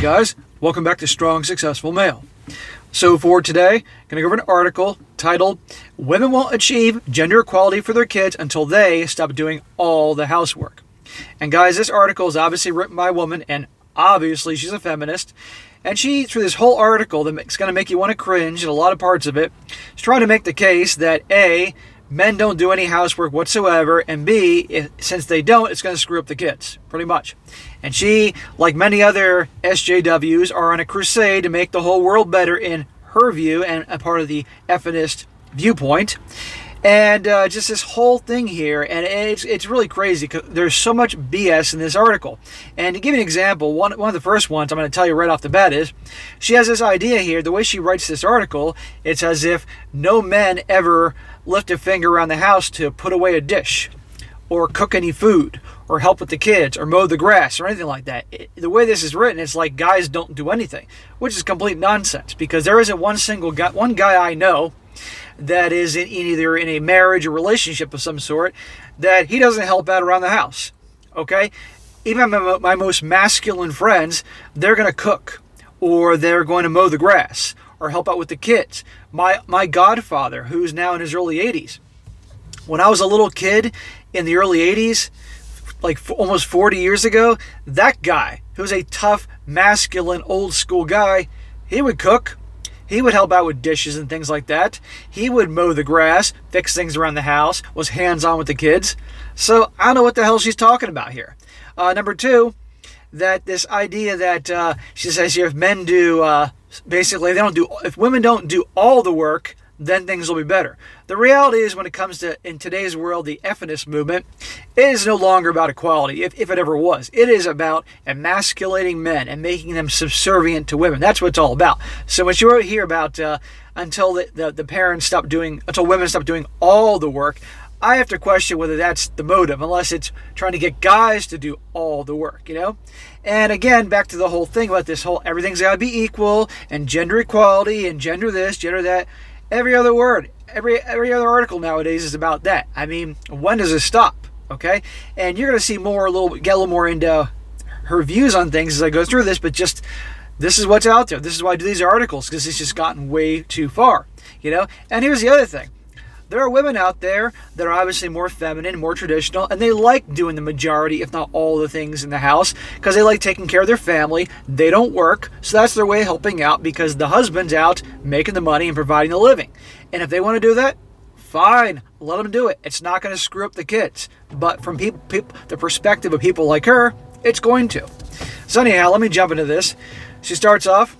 guys, welcome back to Strong Successful Male. So for today, I'm going to go over an article titled, Women Won't Achieve Gender Equality for Their Kids Until They Stop Doing All the Housework. And guys, this article is obviously written by a woman, and obviously she's a feminist. And she, through this whole article that's going to make you want to cringe, and a lot of parts of it, is trying to make the case that A, men don't do any housework whatsoever, and B, since they don't, it's going to screw up the kids, pretty much. And she, like many other SJWs, are on a crusade to make the whole world better in her view and a part of the Feminist viewpoint. And just this whole thing here, and it's really crazy because there's so much BS in this article. And to give you an example, one of the first ones I'm going to tell you right off the bat is, she has this idea here, the way she writes this article, it's as if no men ever lift a finger around the house to put away a dish, or cook any food, or help with the kids, or mow the grass, or anything like that. The way this is written, it's like guys don't do anything, which is complete nonsense, because there isn't one guy I know that is either in a marriage or relationship of some sort that he doesn't help out around the house, okay? Even my most masculine friends, they're going to cook, or they're going to mow the grass, or help out with the kids. My godfather, who's now in his early 80s, when I was a little kid in the early 80s, like almost 40 years ago, that guy, who's a tough, masculine, old school guy, he would cook. He would help out with dishes and things like that. He would mow the grass, fix things around the house, was hands-on with the kids. So I don't know what the hell she's talking about here. Number two, that this idea that she says here, if men do, basically, if women don't do all the work, then things will be better. The reality is, when it comes to, in today's world, the Feminist movement, it is no longer about equality, if it ever was. It is about emasculating men and making them subservient to women. That's what it's all about. So when you hear about until women stop doing all the work, I have to question whether that's the motive, unless it's trying to get guys to do all the work, you know? And again, back to the whole thing about this whole everything's got to be equal, and gender equality, and gender this, gender that. Every other word, every other article nowadays is about that. I mean, when does it stop? Okay? And you're going to see get a little more into her views on things as I go through this, but just, this is what's out there. This is why I do these articles, because it's just gotten way too far, you know? And here's the other thing. There are women out there that are obviously more feminine, more traditional, and they like doing the majority, if not all, the things in the house because they like taking care of their family. They don't work, so that's their way of helping out because the husband's out making the money and providing the living. And if they want to do that, fine, let them do it. It's not going to screw up the kids. But from the perspective of people like her, it's going to. So anyhow, let me jump into this. She starts off,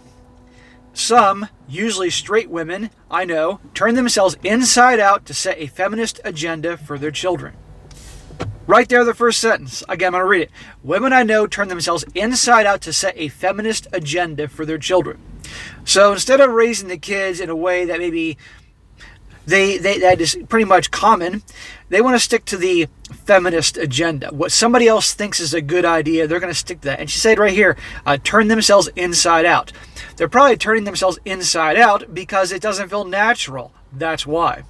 some, usually straight women, I know, turn themselves inside out to set a feminist agenda for their children. Right there, the first sentence. Again, I'm going to read it. Women I know turn themselves inside out to set a feminist agenda for their children. So instead of raising the kids in a way that maybe that is pretty much common, they want to stick to the feminist agenda. What somebody else thinks is a good idea, they're going to stick to that. And she said right here, turn themselves inside out. They're probably turning themselves inside out because it doesn't feel natural. That's why.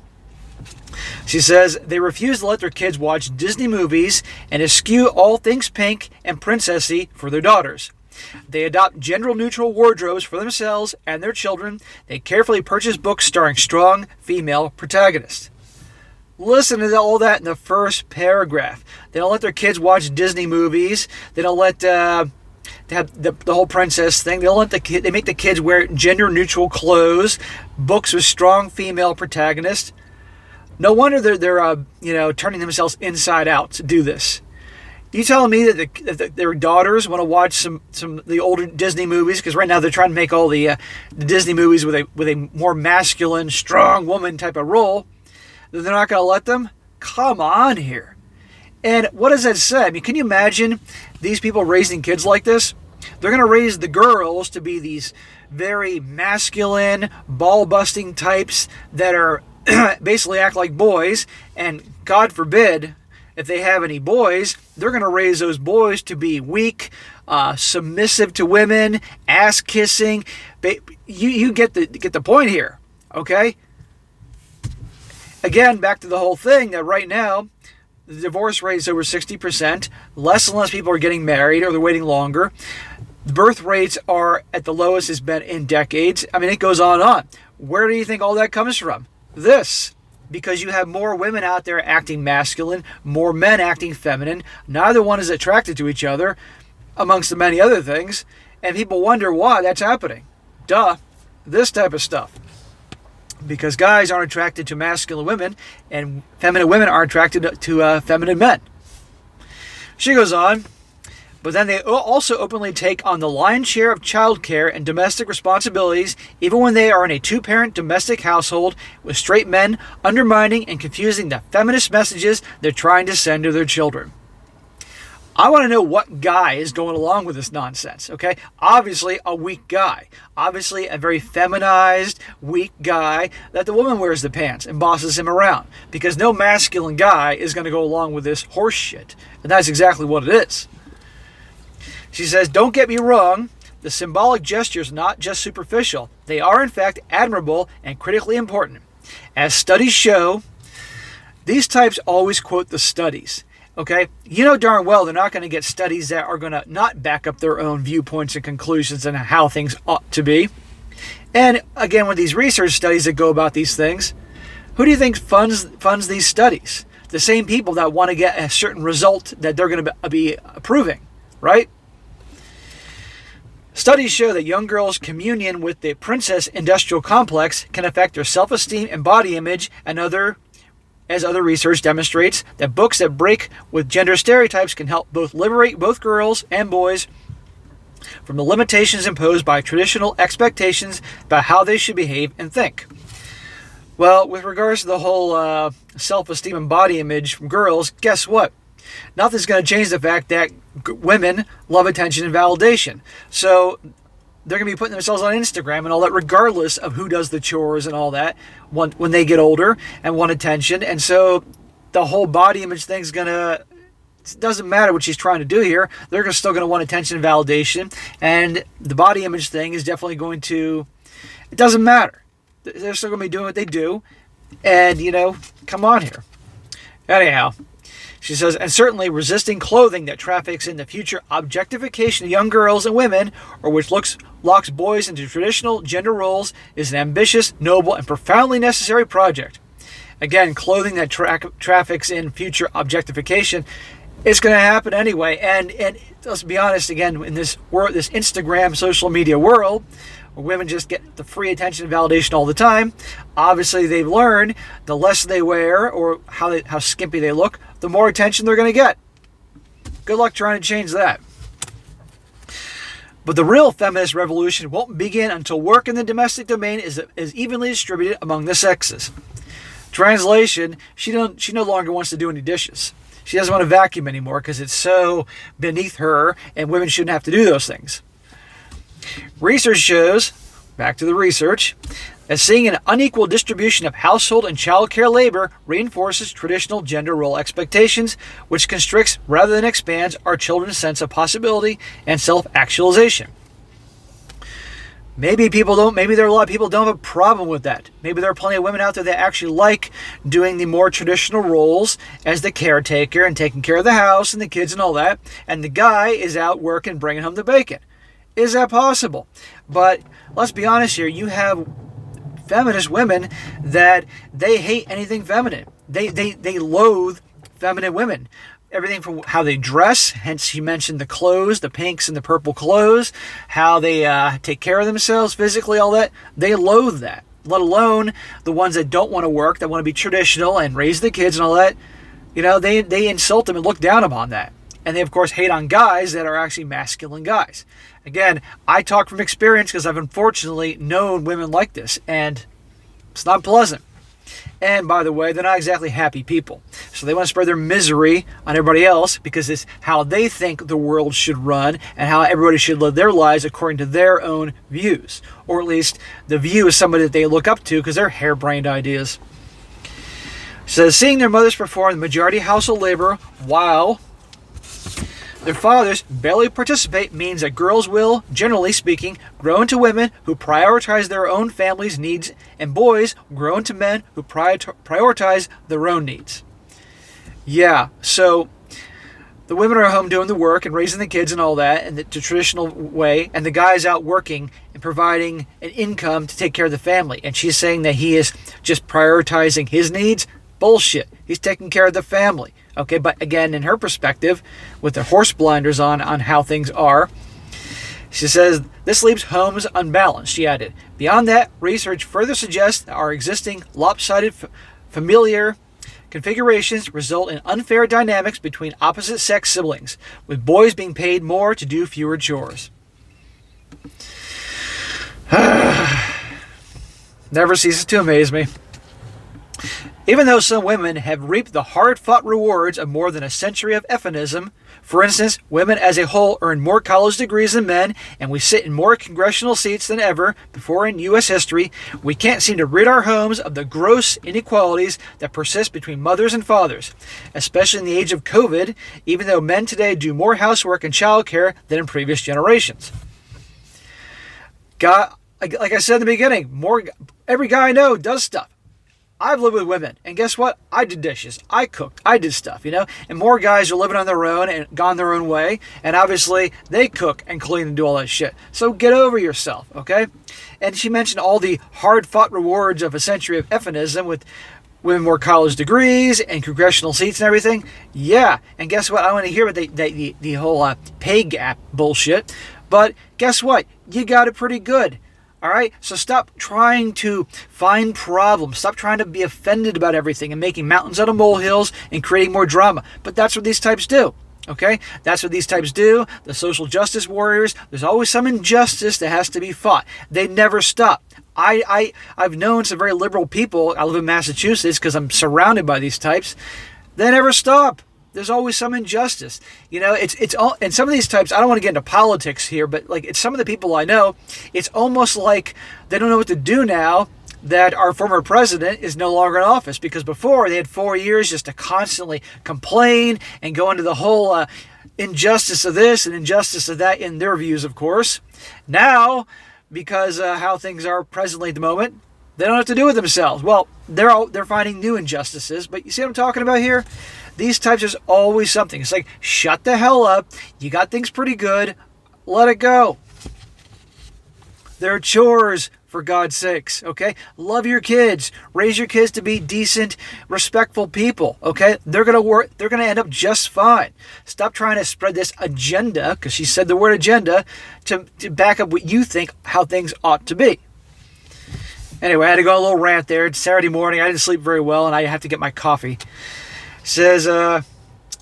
She says they refuse to let their kids watch Disney movies and eschew all things pink and princessy for their daughters. They adopt gender-neutral wardrobes for themselves and their children. They carefully purchase books starring strong female protagonists. Listen to all that in the first paragraph. They don't let their kids watch Disney movies. They don't let they have the whole princess thing. They don't let they make the kids wear gender-neutral clothes, books with strong female protagonists. No wonder they're turning themselves inside out to do this. You telling me that their daughters want to watch some of the older Disney movies, because right now they're trying to make all the Disney movies with a more masculine, strong woman type of role, that they're not going to let them? Come on here. And what does that say? I mean, can you imagine these people raising kids like this? They're going to raise the girls to be these very masculine, ball-busting types that are basically act like boys, and God forbid, if they have any boys, they're going to raise those boys to be weak, submissive to women, ass-kissing. You get the point here, okay? Again, back to the whole thing that right now, the divorce rate is over 60%. Less and less people are getting married, or they're waiting longer. The birth rates are at the lowest it's been in decades. I mean, it goes on and on. Where do you think all that comes from? This. Because you have more women out there acting masculine, more men acting feminine. Neither one is attracted to each other, amongst the many other things. And people wonder why that's happening. Duh. This type of stuff. Because guys aren't attracted to masculine women, and feminine women are attracted to feminine men. She goes on. But then they also openly take on the lion's share of childcare and domestic responsibilities, even when they are in a two-parent domestic household with straight men undermining and confusing the feminist messages they're trying to send to their children. I want to know what guy is going along with this nonsense, okay? Obviously, a weak guy. Obviously, a very feminized, weak guy that the woman wears the pants and bosses him around. Because no masculine guy is going to go along with this horse shit. And that's exactly what it is. She says, don't get me wrong, the symbolic gestures are not just superficial. They are, in fact, admirable and critically important. As studies show, these types always quote the studies. Okay? You know darn well they're not going to get studies that are going to not back up their own viewpoints and conclusions and how things ought to be. And again, with these research studies that go about these things, who do you think funds these studies? The same people that want to get a certain result that they're going to be approving, right? Studies show that young girls' communion with the princess industrial complex can affect their self-esteem and body image, and other research demonstrates that books that break with gender stereotypes can help both liberate both girls and boys from the limitations imposed by traditional expectations about how they should behave and think. Well, with regards to the whole self-esteem and body image from girls, guess what? Nothing's going to change the fact that women love attention and validation. So they're going to be putting themselves on Instagram and all that regardless of who does the chores and all that when they get older and want attention. And so the whole body image thing's going to... It doesn't matter what she's trying to do here. They're still going to want attention and validation. And the body image thing is definitely going to... It doesn't matter. They're still going to be doing what they do. And, come on here. Anyhow... She says, and certainly resisting clothing that traffics in the future objectification of young girls and women, or which locks boys into traditional gender roles, is an ambitious, noble, and profoundly necessary project. Again, clothing that traffics in future objectification, it's going to happen anyway. And let's be honest, again, in this world, this Instagram social media world, where women just get the free attention and validation all the time, obviously they've learned the less they wear or how skimpy they look, the more attention they're going to get. Good luck trying to change that. But the real feminist revolution won't begin until work in the domestic domain is evenly distributed among the sexes. Translation, she no longer wants to do any dishes. She doesn't want to vacuum anymore because it's so beneath her and women shouldn't have to do those things. Research shows, back to the research, that seeing an unequal distribution of household and child care labor reinforces traditional gender role expectations, which constricts rather than expands our children's sense of possibility and self-actualization. Maybe there are a lot of people who don't have a problem with that. Maybe there are plenty of women out there that actually like doing the more traditional roles as the caretaker and taking care of the house and the kids and all that, and the guy is out working, bringing home the bacon. Is that possible? But let's be honest here. You have feminist women that they hate anything feminine. They loathe feminine women. Everything from how they dress, hence she mentioned the clothes, the pinks and the purple clothes, how they take care of themselves physically, all that. They loathe that, let alone the ones that don't want to work, that want to be traditional and raise the kids and all that. They insult them and look down upon that. And they, of course, hate on guys that are actually masculine guys. Again, I talk from experience because I've unfortunately known women like this, and it's not pleasant. And by the way, they're not exactly happy people. So they want to spread their misery on everybody else because it's how they think the world should run and how everybody should live their lives according to their own views. Or at least the view is somebody that they look up to because they're harebrained ideas. So seeing their mothers perform the majority household labor while their fathers barely participate means that girls will, generally speaking, grow into women who prioritize their own family's needs, and boys grow into men who prioritize their own needs. Yeah, so the women are at home doing the work and raising the kids and all that in the traditional way, and the guy's out working and providing an income to take care of the family. And she's saying that he is just prioritizing his needs. Bullshit. He's taking care of the family. Okay, but again, in her perspective, with the horse blinders on how things are, she says, this leaves homes unbalanced. She added, beyond that, research further suggests that our existing lopsided familiar configurations result in unfair dynamics between opposite sex siblings, with boys being paid more to do fewer chores. Never ceases to amaze me. Even though some women have reaped the hard-fought rewards of more than a century of feminism, for instance, women as a whole earn more college degrees than men, and we sit in more congressional seats than ever before in U.S. history, we can't seem to rid our homes of the gross inequalities that persist between mothers and fathers, especially in the age of COVID, even though men today do more housework and childcare than in previous generations. Like I said in the beginning, every guy I know does stuff. I've lived with women, and guess what? I did dishes. I cooked. I did stuff, And more guys are living on their own and gone their own way, and obviously they cook and clean and do all that shit. So get over yourself, okay? And she mentioned all the hard-fought rewards of a century of feminism with women more college degrees and congressional seats and everything. Yeah, and guess what? I want to hear about the whole pay gap bullshit, but guess what? You got it pretty good. All right, so stop trying to find problems. Stop trying to be offended about everything and making mountains out of molehills and creating more drama. But that's what these types do, okay? That's what these types do. The social justice warriors, there's always some injustice that has to be fought. They never stop. I've known some very liberal people. I live in Massachusetts because I'm surrounded by these types. They never stop. There's always some injustice. It's all, and some of these types, I don't want to get into politics here, but it's some of the people I know, it's almost like they don't know what to do now that our former president is no longer in office, because before they had 4 years just to constantly complain and go into the whole injustice of this and injustice of that in their views, of course. Now, because how things are presently at the moment, they don't have to do it themselves. Well, they're finding new injustices, but you see what I'm talking about here? These types, there's always something. It's like, shut the hell up. You got things pretty good. Let it go. They're chores, for God's sakes, okay? Love your kids. Raise your kids to be decent, respectful people, okay? They're going to work. They're going to end up just fine. Stop trying to spread this agenda, because she said the word agenda, to back up what you think how things ought to be. Anyway, I had to go on a little rant there. It's Saturday morning. I didn't sleep very well, and I have to get my coffee. Says,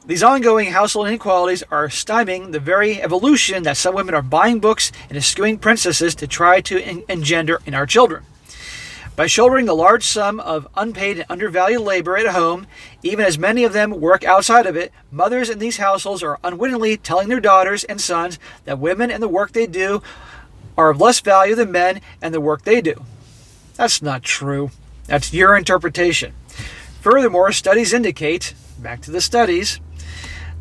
these ongoing household inequalities are stymieing the very evolution that some women are buying books and eschewing princesses to try to engender in our children. By shouldering the large sum of unpaid and undervalued labor at home, even as many of them work outside of it, mothers in these households are unwittingly telling their daughters and sons that women and the work they do are of less value than men and the work they do. That's not true. That's your interpretation. Furthermore, studies indicate, back to the studies,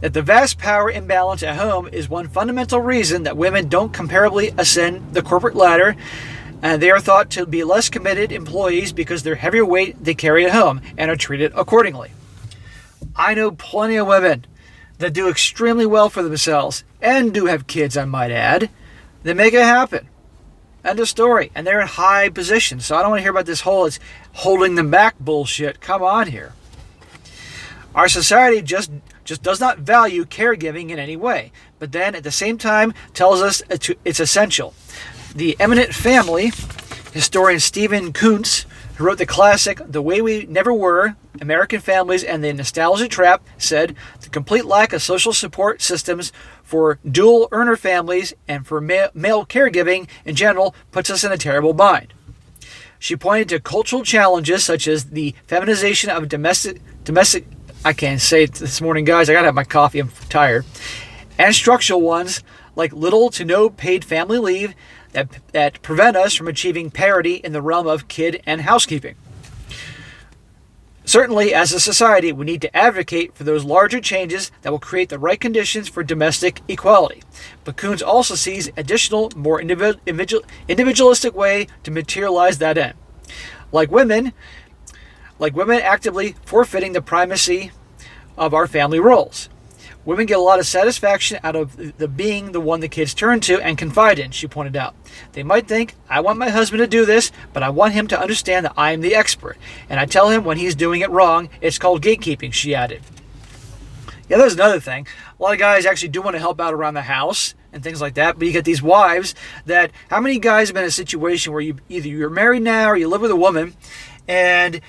that the vast power imbalance at home is one fundamental reason that women don't comparably ascend the corporate ladder, and they are thought to be less committed employees because they're heavier weight they carry at home and are treated accordingly. I know plenty of women that do extremely well for themselves and do have kids, I might add. They make it happen. End of story. And they're in high positions. So I don't want to hear about this whole it's holding them back bullshit. Come on here. Our society just does not value caregiving in any way, but then at the same time tells us it's essential. The eminent family historian Stephen Kuntz, who wrote the classic The Way We Never Were, American Families and the Nostalgia Trap, said the complete lack of social support systems for dual earner families and for male caregiving in general puts us in a terrible bind. She pointed to cultural challenges such as the feminization of domestic I can't say it this morning, guys. I gotta have my coffee. I'm tired. And structural ones like little to no paid family leave that prevent us from achieving parity in the realm of kid and housekeeping. Certainly, as a society, we need to advocate for those larger changes that will create the right conditions for domestic equality. But Kuntz also sees additional, more individualistic way to materialize that end. Like women actively forfeiting the primacy of our family roles. Women get a lot of satisfaction out of the being the one the kids turn to and confide in, she pointed out. They might think, I want my husband to do this, but I want him to understand that I am the expert. And I tell him when he's doing it wrong. It's called gatekeeping, she added. Yeah, there's another thing. A lot of guys actually do want to help out around the house and things like that, but you get these wives that, how many guys have been in a situation where either you're married now or you live with a woman and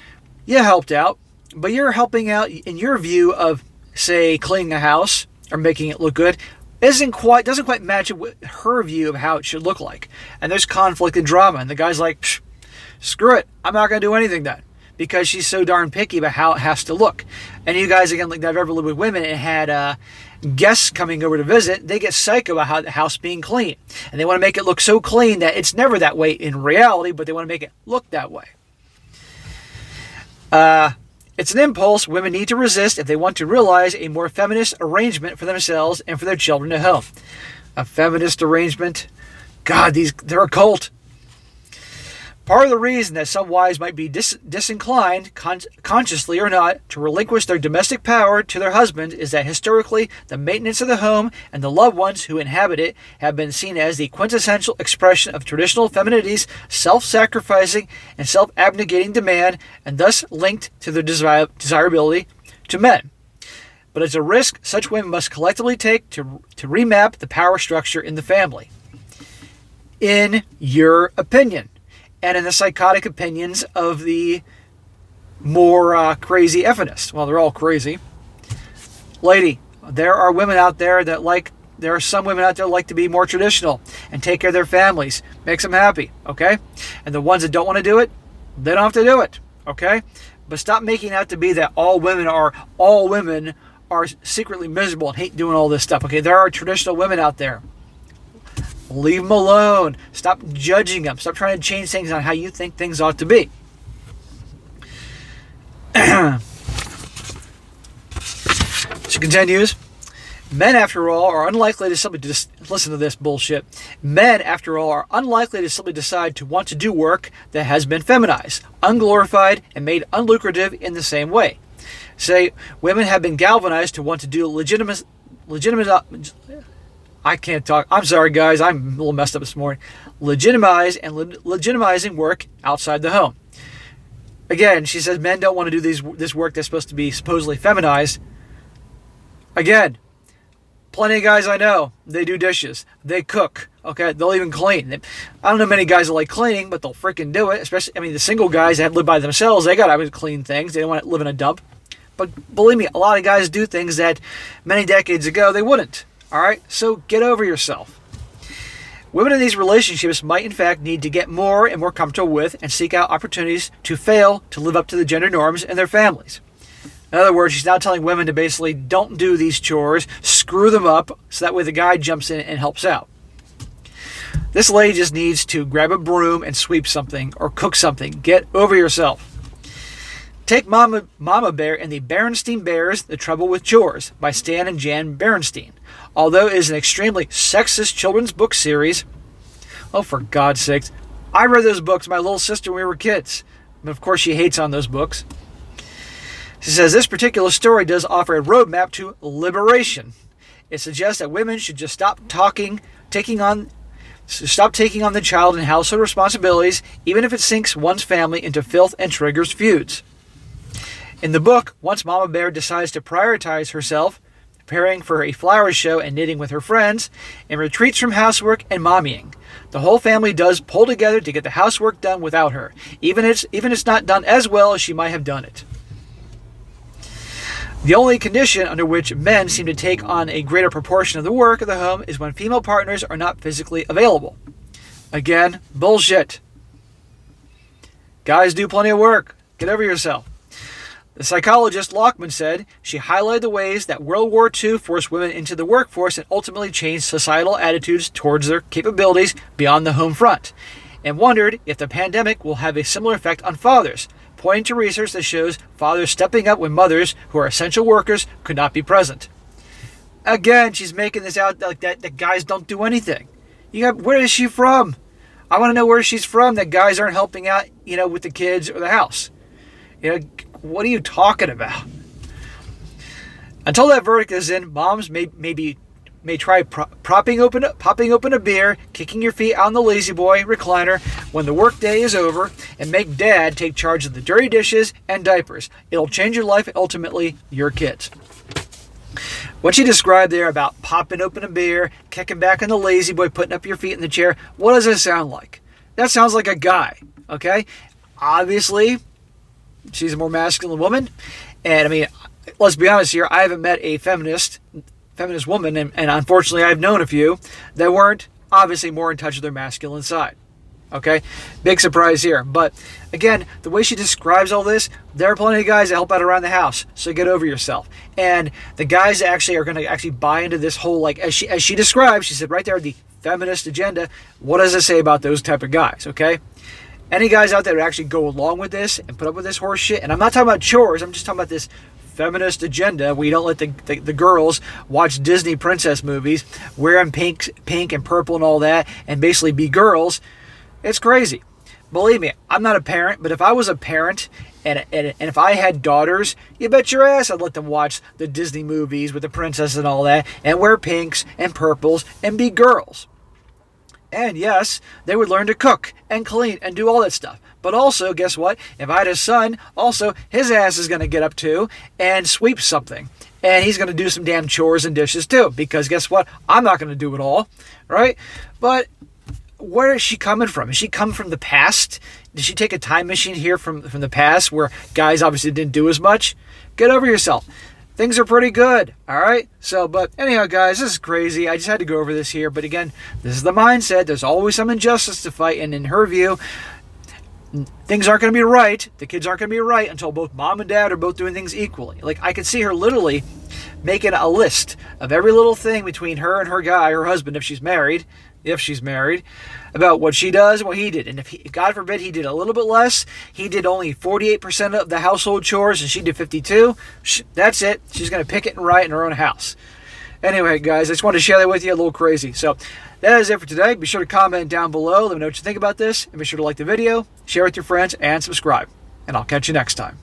you helped out, but you're helping out in your view of, say, cleaning a house or making it look good, doesn't quite match it with her view of how it should look like. And there's conflict and drama, and the guy's like, screw it, I'm not going to do anything then, because she's so darn picky about how it has to look. And you guys, again, like I've ever lived with women and had guests coming over to visit, they get psycho about how the house being clean. And they want to make it look so clean that it's never that way in reality, but they want to make it look that way. It's an impulse women need to resist if they want to realize a more feminist arrangement for themselves and for their children at home. A feminist arrangement? God, they're a cult. Part of the reason that some wives might be disinclined, consciously or not, to relinquish their domestic power to their husband is that historically the maintenance of the home and the loved ones who inhabit it have been seen as the quintessential expression of traditional feminity's self-sacrificing and self-abnegating demand, and thus linked to their desirability to men. But it's a risk such women must collectively take to remap the power structure in the family. In your opinion, and in the psychotic opinions of the more crazy feminists. Well, they're all crazy. Lady, there are women out there there are some women out there that like to be more traditional and take care of their families. Makes them happy, okay? And the ones that don't want to do it, they don't have to do it, okay? But stop making out to be that all women are secretly miserable and hate doing all this stuff, okay? There are traditional women out there. Leave them alone. Stop judging them. Stop trying to change things on how you think things ought to be. She continues, men, after all, are unlikely to simply listen to this bullshit. Men, after all, are unlikely to simply decide to want to do work that has been feminized, unglorified, and made unlucrative in the same way. Say, women have been galvanized to want to do legitimate I can't talk. I'm sorry, guys. I'm a little messed up this morning. Legitimizing work outside the home. Again, she says men don't want to do this work that's supposed to be supposedly feminized. Again, plenty of guys I know, they do dishes. They cook. Okay, they'll even clean. I don't know many guys that like cleaning, but they'll freaking do it. Especially, the single guys that have lived by themselves, they got to clean things. They don't want to live in a dump. But believe me, a lot of guys do things that many decades ago they wouldn't. All right, so get over yourself. Women in these relationships might, in fact, need to get more and more comfortable with and seek out opportunities to fail to live up to the gender norms in their families. In other words, she's now telling women to basically don't do these chores, screw them up, so that way the guy jumps in and helps out. This lady just needs to grab a broom and sweep something or cook something. Get over yourself. Take Mama Bear and the Berenstein Bears, The Trouble with Chores by Stan and Jan Berenstein. Although it is an extremely sexist children's book series, oh, for God's sakes, I read those books to my little sister when we were kids. But of course, she hates on those books. She says this particular story does offer a roadmap to liberation. It suggests that women should just stop taking on the child and household responsibilities, even if it sinks one's family into filth and triggers feuds. In the book, once Mama Bear decides to prioritize herself, preparing for a flower show and knitting with her friends, and retreats from housework and mommying, the whole family does pull together to get the housework done without her, even if it's not done as well as she might have done it. The only condition under which men seem to take on a greater proportion of the work of the home is when female partners are not physically available. Again, bullshit. Guys do plenty of work. Get over yourself. The psychologist Lockman said she highlighted the ways that World War II forced women into the workforce and ultimately changed societal attitudes towards their capabilities beyond the home front, and wondered if the pandemic will have a similar effect on fathers, pointing to research that shows fathers stepping up when mothers, who are essential workers, could not be present. Again, she's making this out like that guys don't do anything. Where is she from? I want to know where she's from that guys aren't helping out, with the kids or the house. What are you talking about? Until that verdict is in, moms may try popping open a beer, kicking your feet out on the lazy boy recliner when the workday is over, and make dad take charge of the dirty dishes and diapers. It'll change your life and ultimately your kids. What she described there about popping open a beer, kicking back on the lazy boy, putting up your feet in the chair, what does it sound like? That sounds like a guy, okay? Obviously, she's a more masculine woman. And I mean, let's be honest here, I haven't met a feminist woman, and unfortunately I've known a few that weren't obviously more in touch with their masculine side. Okay? Big surprise here. But again, the way she describes all this, there are plenty of guys that help out around the house. So get over yourself. And the guys that actually are going to actually buy into this whole, like, as she described, she said right there, the feminist agenda. What does it say about those type of guys? Okay? Any guys out there that actually go along with this and put up with this horse shit, and I'm not talking about chores, I'm just talking about this feminist agenda where you don't let the girls watch Disney princess movies, wearing pink and purple and all that, and basically be girls. It's crazy. Believe me, I'm not a parent, but if I was a parent and if I had daughters, you bet your ass I'd let them watch the Disney movies with the princess and all that, and wear pinks and purples and be girls. And yes, they would learn to cook and clean and do all that stuff. But also, guess what? If I had a son, also, his ass is going to get up too and sweep something. And he's going to do some damn chores and dishes too. Because guess what? I'm not going to do it all. Right? But where is she coming from? Is she coming from the past? Did she take a time machine here from the past where guys obviously didn't do as much? Get over yourself. Things are pretty good, all right? So, but anyhow, guys, this is crazy. I just had to go over this here. But again, this is the mindset. There's always some injustice to fight. And in her view, things aren't going to be right. The kids aren't going to be right until both mom and dad are both doing things equally. Like, I could see her literally making a list of every little thing between her and her guy, her husband, if she's married, about what she does and what he did. And if God forbid, he did a little bit less, he did only 48% of the household chores and she did 52, that's it. She's going to pick it and write in her own house. Anyway, guys, I just wanted to share that with you. A little crazy. So that is it for today. Be sure to comment down below. Let me know what you think about this. And be sure to like the video, share with your friends, and subscribe. And I'll catch you next time.